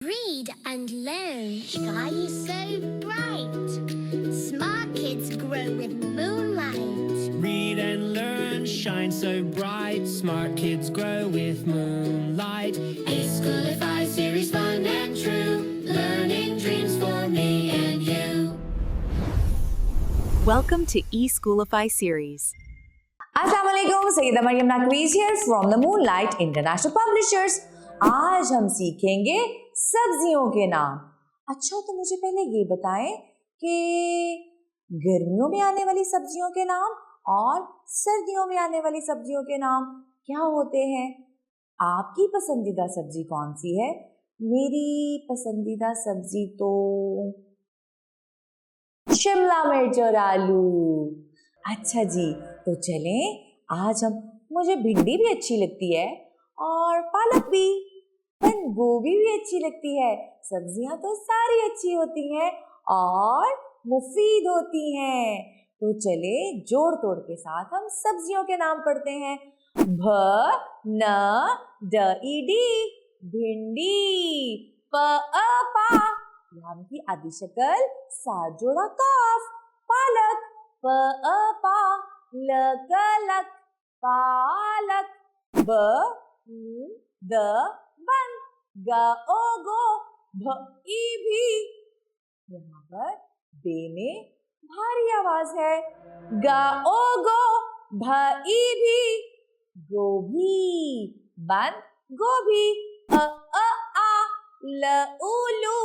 Read and learn. Sky is so bright. Smart kids grow with moonlight. Read and learn, shine so bright. Smart kids grow with moonlight. E-Schoolify series, fun and true. Learning dreams for me and you. Welcome to E-Schoolify series. Assalamualaikum, Sayyida Maryam Naqviz here from the Moonlight International Publishers. आज हम सीखेंगे सब्जियों के नाम। अच्छा, तो मुझे पहले ये बताएं कि गर्मियों में आने वाली सब्जियों के नाम और सर्दियों में आने वाली सब्जियों के नाम क्या होते हैं। आपकी पसंदीदा सब्जी कौन सी है? मेरी पसंदीदा सब्जी तो शिमला मिर्च और आलू। अच्छा जी, तो चलें आज मुझे भिंडी भी अच्छी लगती है और पालक भी, बंद गोभी भी अच्छी लगती है। सब्जियां तो सारी अच्छी होती हैं और मुफीद होती हैं। तो चले जोड़ तोड़ के साथ हम सब्जियों के नाम पढ़ते हैं। भ न ड ई डी भिंडी, प अ पा याम की आदि शक्ल सात जोड़ा काफ पालक, प अ पा ल क लक पालक, ब द बन ग ओ गो भ ई भी। यहाँ पर बे में भारी आवाज है। ग ओ गो भ ई भी गोभी, बन गोभी, अ आ ल उ लू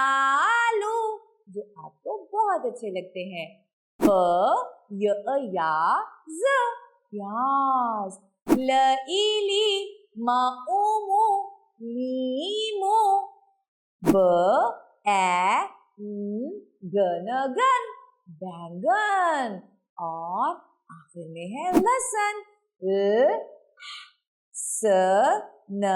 आलू जो आपको बहुत अच्छे लगते हैं। प य अ या ज प्याज, ल ई ली म उ मु नीमू, ब ए ग न गन बैंगन और आखिर में है लहसुन, स न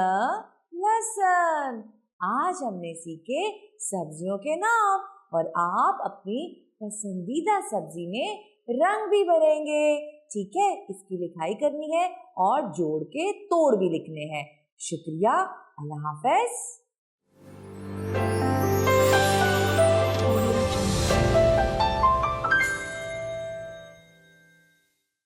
लहसुन। आज हमने सीखे सब्जियों के नाम और आप अपनी पसंदीदा सब्जी में रंग भी भरेंगे। ठीक है, इसकी लिखाई करनी है और जोड़ के तोड़ भी लिखने हैं। शुक्रिया, अल्लाह हाफ़िज़।